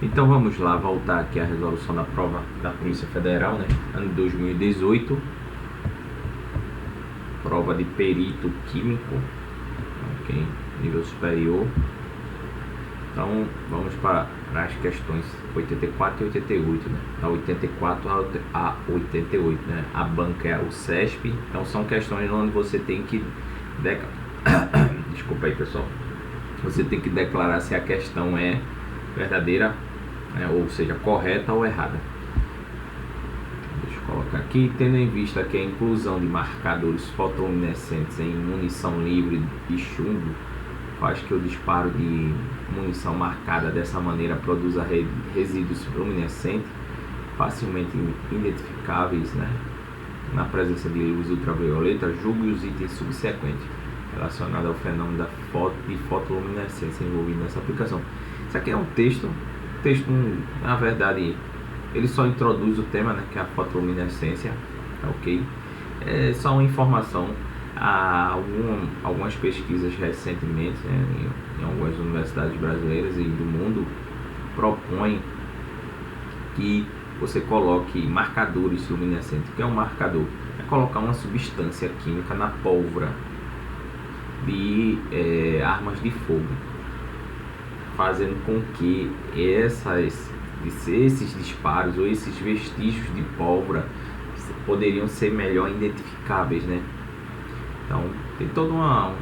Então vamos lá, voltar aqui a resolução da prova da Polícia Federal, né? Ano 2018, prova de perito químico, ok? Nível superior. Então vamos para as questões 84 e 88, né? Da 84 a 88, né? A banca é o CESP, então são questões onde você tem que desculpa aí, pessoal. Você tem que declarar se a questão é verdadeira, ou seja, correta ou errada. Deixa eu colocar aqui, tendo em vista que a inclusão de marcadores fotoluminescentes em munição livre de chumbo faz que o disparo de munição marcada dessa maneira produza resíduos luminescentes facilmente identificáveis, né, na presença de luz ultravioleta, julgue os itens subsequentes relacionados ao fenômeno de fotoluminescência envolvido nessa aplicação. Isso aqui é um texto, na verdade, ele só introduz o tema, né, que é a fotoluminescência, ok? É só uma informação. Há algumas pesquisas recentemente, né, em algumas universidades brasileiras e do mundo propõem que você coloque marcadores luminescentes. O que é um marcador? É colocar uma substância química na pólvora de armas de fogo, fazendo com que esses disparos ou esses vestígios de pólvora poderiam ser melhor identificáveis, né? Então tem toda uma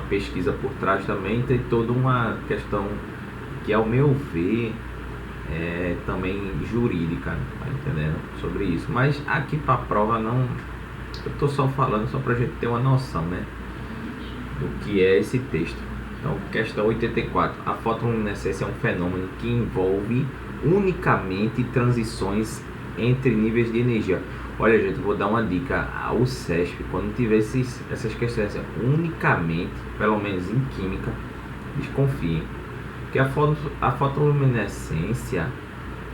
pesquisa por trás também, tem toda uma questão que, ao meu ver, é também jurídica, tá entendendo? Sobre isso. Mas aqui para a prova não, eu tô só falando só pra gente ter uma noção, né, do que é esse texto. Então, questão 84. A fotoluminescência é um fenômeno que envolve unicamente transições entre níveis de energia. Olha, gente, vou dar uma dica ao CESP. Quando tiver essas questões unicamente, pelo menos em química, desconfiem. Porque a fotoluminescência,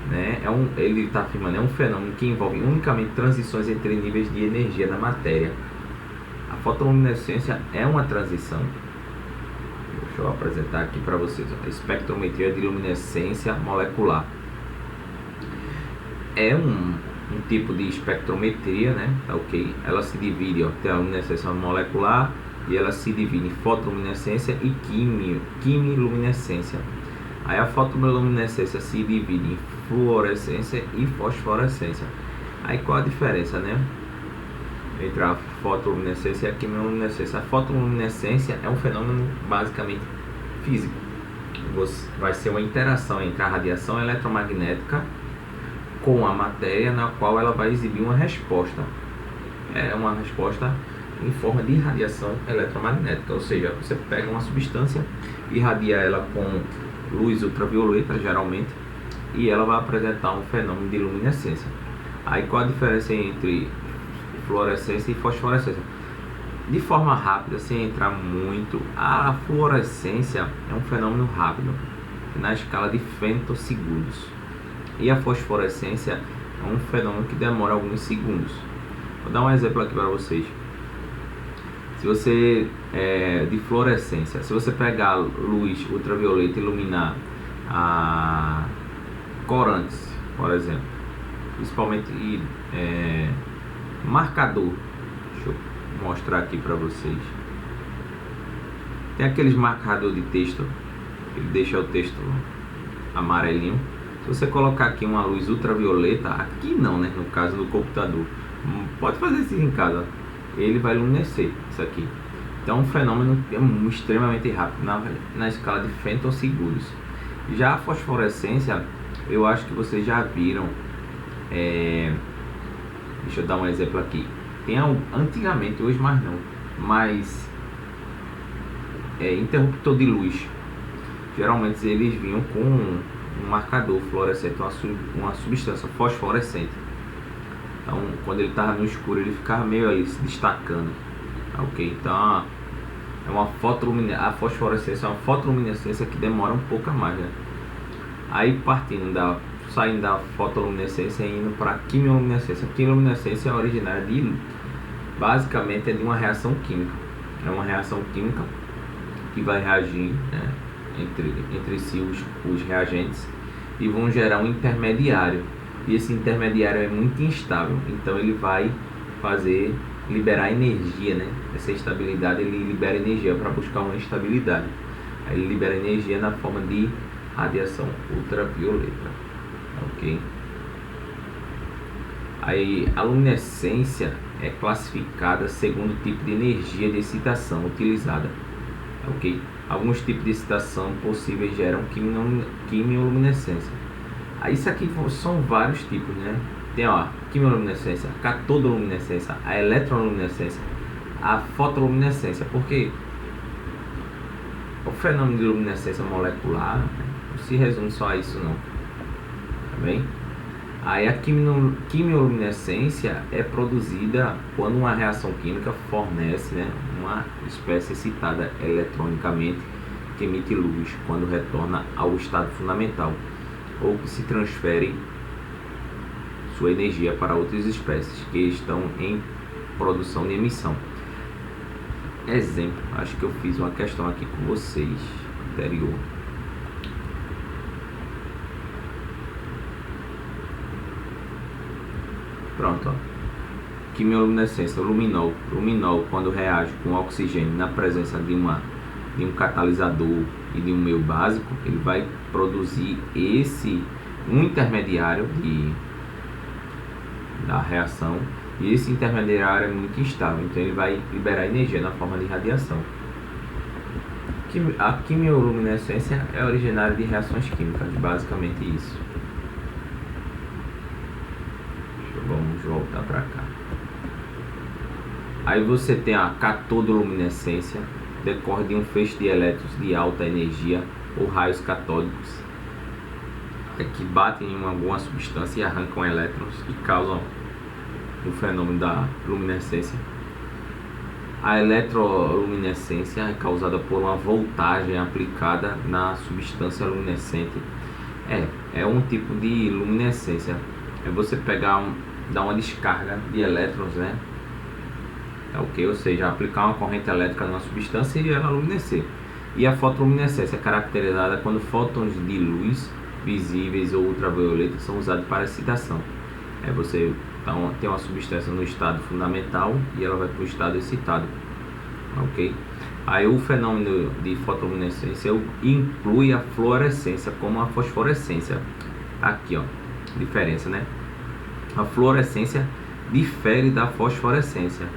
né, ele está afirmando, é um fenômeno que envolve unicamente transições entre níveis de energia na matéria. A fotoluminescência é uma transição. Deixa eu apresentar aqui para vocês. A espectrometria de luminescência molecular é um tipo de espectrometria, né? Tá, ok? Ela se divide, tem a luminescência molecular e ela se divide em fotoluminescência e quimiluminescência. Aí a fotoluminescência se divide em fluorescência e fosforescência. Aí qual a diferença, né, entre a fotoluminescência e a quimiluminescência? A fotoluminescência é um fenômeno basicamente físico. Vai ser uma interação entre a radiação eletromagnética com a matéria, na qual ela vai exibir uma resposta. É uma resposta em forma de radiação eletromagnética, ou seja, você pega uma substância, irradia ela com luz ultravioleta, geralmente, e ela vai apresentar um fenômeno de luminescência. Aí qual a diferença entre fluorescência e fosforescência? De forma rápida, sem entrar muito, a fluorescência é um fenômeno rápido, na escala de femtosegundos. E a fosforescência é um fenômeno que demora alguns segundos. Vou dar um exemplo aqui para vocês. Se você de fluorescência, se você pegar luz ultravioleta e iluminar corantes, por exemplo, principalmente marcador, deixa eu mostrar aqui para vocês. Tem aqueles marcador de texto, ele deixa o texto amarelinho. Se você colocar aqui uma luz ultravioleta, aqui não, né, no caso do computador, pode fazer isso em casa, ele vai luminescer isso aqui. Então o fenômeno é extremamente rápido, na escala de femtosegundos. Já a fosforescência, eu acho que vocês já viram, deixa eu dar um exemplo aqui. Tem antigamente, hoje mais não, mas interruptor de luz, geralmente eles vinham com um marcador fluorescente, uma substância fosforescente. Então, quando ele estava no escuro, ele ficava meio ali se destacando, ok? Então, a fosforescência é uma fotoluminescência que demora um pouco a mais, né? Aí, saindo da fotoluminescência e indo para a quimiluminescência. A quimiluminescência é originária basicamente, de uma reação química. É uma reação química que vai reagir, né, entre si os reagentes, e vão gerar um intermediário. E esse intermediário é muito instável, então ele vai liberar energia, né? Essa estabilidade, ele libera energia para buscar uma estabilidade. Aí ele libera energia na forma de radiação ultravioleta, ok? Aí a luminescência é classificada segundo o tipo de energia de excitação utilizada, ok? Alguns tipos de excitação possíveis geram quimioluminescência. Aí isso aqui são vários tipos, né? Tem a quimioluminescência, a catodoluminescência, a eletroluminescência, a fotoluminescência. Porque o fenômeno de luminescência molecular, né, não se resume só a isso não, tá bem? Aí a quimioluminescência é produzida quando uma reação química fornece, né, uma espécie excitada eletronicamente que emite luz quando retorna ao estado fundamental, ou que se transfere sua energia para outras espécies que estão em produção de emissão. Exemplo, acho que eu fiz uma questão aqui com vocês anterior. Pronto, ó. Quimioluminescência, luminol. Luminol, quando reage com oxigênio na presença de um catalisador e de um meio básico, ele vai produzir um intermediário da reação, e esse intermediário é muito instável, então ele vai liberar energia na forma de radiação. A quimioluminescência é originária de reações químicas, basicamente isso. Vamos voltar para cá. Aí você tem a catodoluminescência, decorre de um feixe de elétrons de alta energia ou raios catódicos que batem em alguma substância e arrancam elétrons e causam o fenômeno da luminescência. A eletroluminescência é causada por uma voltagem aplicada na substância luminescente. É um tipo de luminescência. É você dar uma descarga de elétrons, né? Ok? Ou seja, aplicar uma corrente elétrica numa substância e ela luminescer. E a fotoluminescência é caracterizada quando fótons de luz visíveis ou ultravioletas são usados para excitação. Você tem uma substância no estado fundamental e ela vai para o estado excitado, ok? Aí o fenômeno de fotoluminescência inclui a fluorescência como a fosforescência. Aqui, ó, diferença, né? A fluorescência difere da fosforescência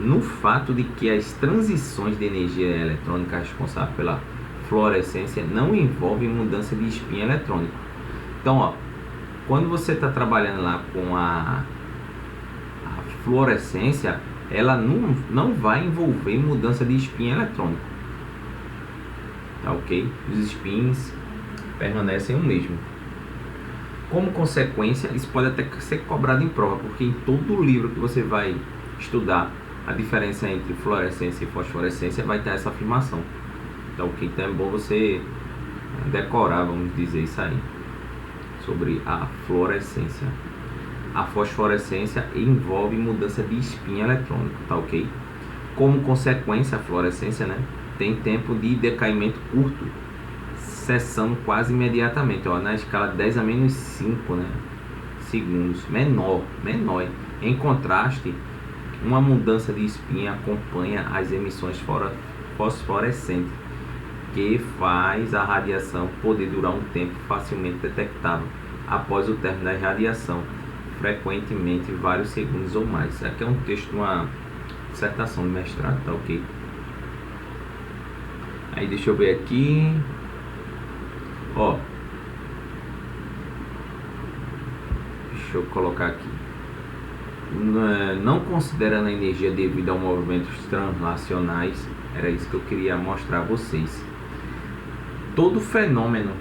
no fato de que as transições de energia eletrônica responsáveis pela fluorescência não envolvem mudança de spin eletrônico. Então, ó, quando você está trabalhando lá com a fluorescência, ela não vai envolver mudança de spin eletrônico, tá ok? Os spins permanecem o mesmo. Como consequência, isso pode até ser cobrado em prova, porque em todo livro que você vai estudar a diferença entre fluorescência e fosforescência vai ter essa afirmação, tá ok? Então é bom você decorar, vamos dizer isso aí, sobre a fluorescência. A fosforescência envolve mudança de spin eletrônico, tá ok? Como consequência, a fluorescência, né, tem tempo de decaimento curto, cessando quase imediatamente, ó, na escala 10 a menos 5, né, segundos, menor. Em contraste, uma mudança de spin acompanha as emissões fosforescentes, que faz a radiação poder durar um tempo facilmente detectável após o término da radiação, frequentemente vários segundos ou mais. Aqui é um texto de uma dissertação de mestrado, tá ok? Aí deixa eu ver aqui, ó, deixa eu colocar aqui, não considerando a energia devida a movimentos translacionais, era isso que eu queria mostrar a vocês. Todo fenômeno,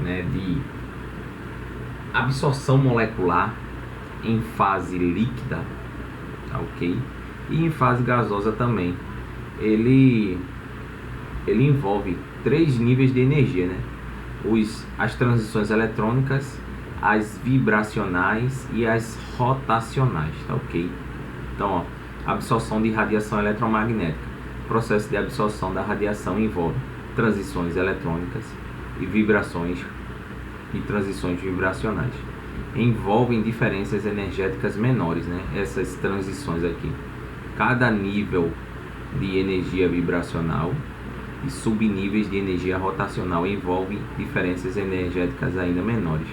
né, de absorção molecular em fase líquida, tá ok? E em fase gasosa também, ele envolve 3 níveis de energia, né? As transições eletrônicas, as vibracionais e as rotacionais, tá ok? Então, ó, absorção de radiação eletromagnética. O processo de absorção da radiação envolve transições eletrônicas e vibrações e transições vibracionais. Envolvem diferenças energéticas menores, né? Essas transições aqui. Cada nível de energia vibracional e subníveis de energia rotacional envolvem diferenças energéticas ainda menores.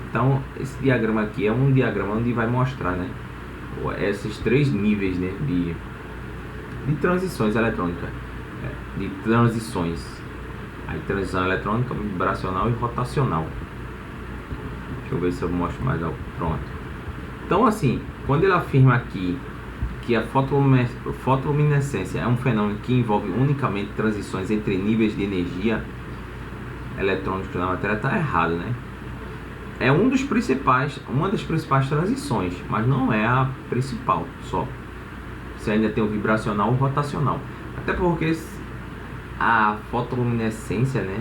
Então, esse diagrama aqui é um diagrama onde vai mostrar, né, esses três níveis, né, de transições eletrônicas, de transições. Aí, transição eletrônica, vibracional e rotacional. Deixa eu ver se eu mostro mais algo. Pronto. Então, assim, quando ele afirma aqui que a fotoluminescência é um fenômeno que envolve unicamente transições entre níveis de energia eletrônica na matéria, está errado, né? É uma das principais transições, mas não é a principal só. Você ainda tem o vibracional e o rotacional. Até porque a fotoluminescência, né,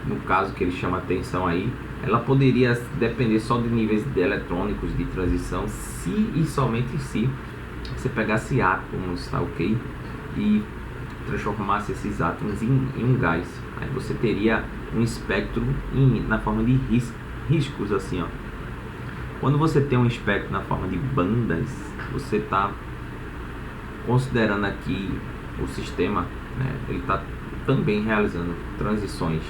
no caso que ele chama atenção aí, ela poderia depender só de níveis eletrônicos de transição, se e somente se você pegasse átomos, tá ok? E transformasse esses átomos em um gás. Aí você teria um espectro na forma de riscos, assim, ó. Quando você tem um espectro na forma de bandas, você está considerando aqui o sistema, né? Ele está também realizando transições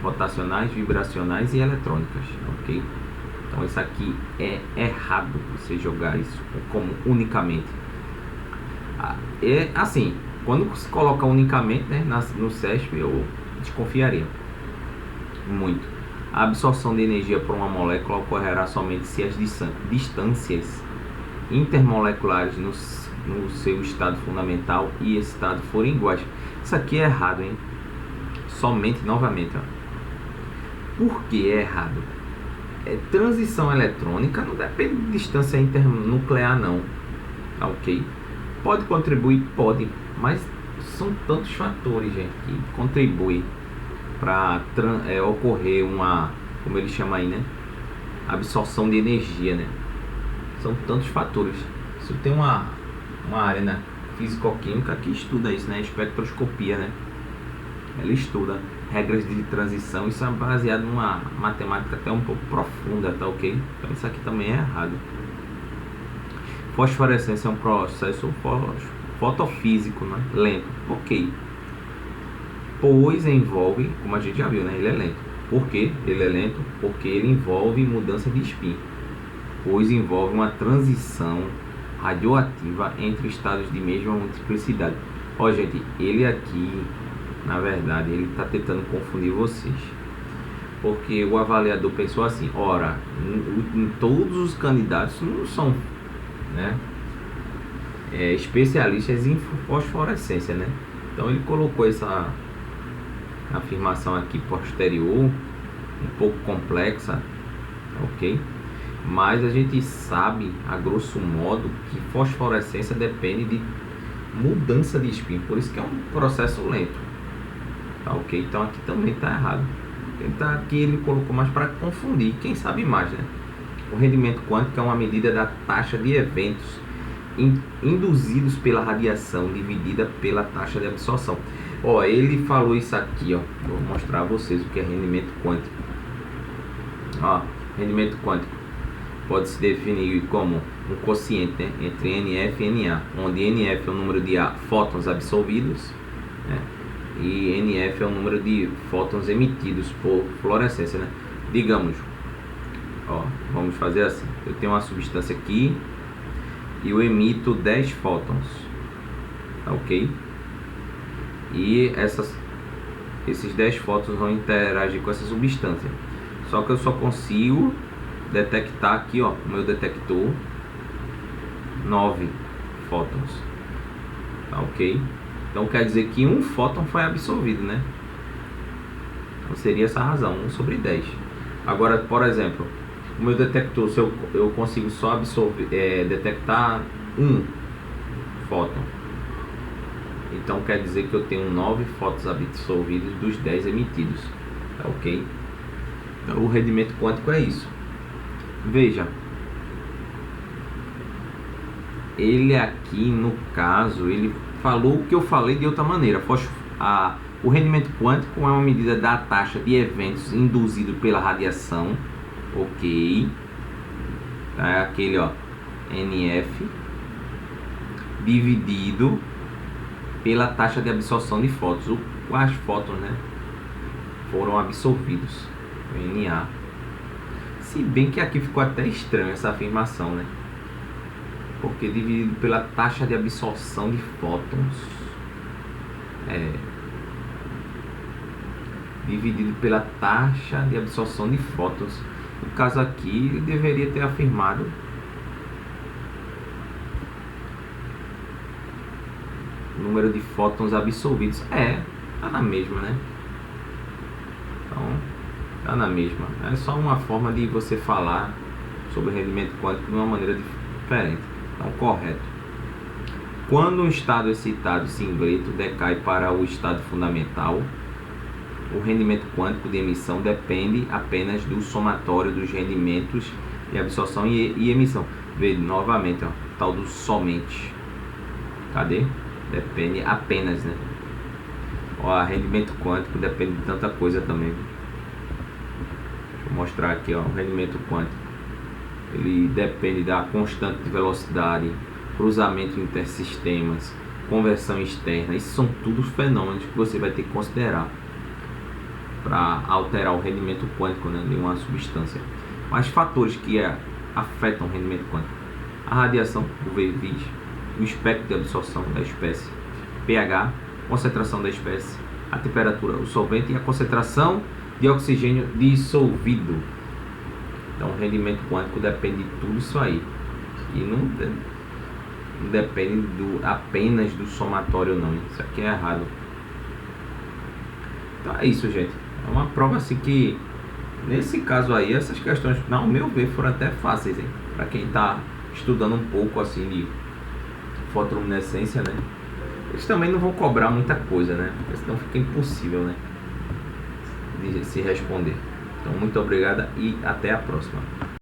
rotacionais, vibracionais e eletrônicas, ok? Então isso aqui é errado, você jogar isso como unicamente. É assim, quando se coloca unicamente, né, no CESP, eu desconfiaria muito. A absorção de energia por uma molécula ocorrerá somente se as distâncias intermoleculares no seu estado fundamental e estado forem iguais. Isso aqui é errado, hein? Somente, novamente, ó. Por que é errado? Transição eletrônica não depende de distância internuclear, não. Tá ok? Pode contribuir? Pode. Mas são tantos fatores, gente, que contribuem para ocorrer uma, como ele chama aí, né, absorção de energia, né? São tantos fatores. Isso tem uma área na físico-química que estuda isso, né? Espectroscopia, né? Ela estuda regras de transição. Isso é baseado numa matemática até um pouco profunda, tá ok? Então isso aqui também é errado. Fosforescência é um processo fotofísico, né? Lento, ok. Pois envolve, como a gente já viu, né? Ele é lento. Por que ele é lento? Porque ele envolve mudança de spin. Pois envolve uma transição radioativa entre estados de mesma multiplicidade. Ó, gente, ele aqui, na verdade, ele está tentando confundir vocês. Porque o avaliador pensou assim, ora, em todos os candidatos não são, né, especialistas em fosforescência, né? Então ele colocou essa afirmação aqui posterior, um pouco complexa, ok? Mas a gente sabe, a grosso modo, que fosforescência depende de mudança de spin, por isso que é um processo lento, tá ok? Então aqui também está errado. Aqui ele colocou mais para confundir, quem sabe mais, né? O rendimento quântico é uma medida da taxa de eventos induzidos pela radiação dividida pela taxa de absorção. Ó, ele falou isso aqui, ó. Vou mostrar a vocês o que é rendimento quântico. Ó, rendimento quântico pode se definir como um quociente, né, entre NF e NA, onde NF é o número de fótons absorvidos, né, e NF é o número de fótons emitidos por fluorescência, né? Digamos, ó, vamos fazer assim. Eu tenho uma substância aqui e eu emito 10 fótons, tá ok? E esses 10 fótons vão interagir com essa substância. Só que eu só consigo detectar aqui, ó, o meu detector, 9 fótons, tá ok? Então quer dizer que um fóton foi absorvido, né? Então seria essa razão, 1 sobre 10. Agora, por exemplo, o meu detector, se eu consigo só absorver, detectar um fóton, então quer dizer que eu tenho 9 fótons absorvidos dos 10 emitidos, tá ok? Então o rendimento quântico é isso. Veja, ele aqui no caso, ele falou o que eu falei de outra maneira. A O rendimento quântico é uma medida da taxa de eventos induzidos pela radiação, ok? É aquele, ó, NF dividido pela taxa de absorção de fótons, quais fótons, né, foram absorvidos, NA. Se bem que aqui ficou até estranho essa afirmação, né? Porque dividido pela taxa de absorção de fótons, dividido pela taxa de absorção de fótons. No caso aqui, ele deveria ter afirmado o número de fótons absorvidos. Tá na mesma, né? Então, tá na mesma. É só uma forma de você falar sobre rendimento quântico de uma maneira diferente. Então, correto. Quando um estado excitado singleto decai para o estado fundamental, o rendimento quântico de emissão depende apenas do somatório dos rendimentos de absorção e emissão. Veja novamente, ó, tal do somente. Cadê? Depende apenas, né? Ó, rendimento quântico depende de tanta coisa também. Deixa eu mostrar aqui, ó, o rendimento quântico. Ele depende da constante de velocidade, cruzamento intersistemas, conversão externa. Isso são tudo fenômenos que você vai ter que considerar para alterar o rendimento quântico, né, de uma substância. Mas fatores que afetam o rendimento quântico: a radiação, o UV-Vis, o espectro de absorção da espécie, pH, concentração da espécie, a temperatura, o solvente e a concentração de oxigênio dissolvido. Então, o rendimento quântico depende de tudo isso aí. E não depende apenas do somatório, não. Isso aqui é errado. Então é isso, gente. É uma prova assim que, nesse caso aí, essas questões, ao meu ver, foram até fáceis, hein? Para quem está estudando um pouco assim de fotoluminescência, né? Eles também não vão cobrar muita coisa, né? Porque senão fica impossível, né, de se responder. Então, muito obrigado e até a próxima.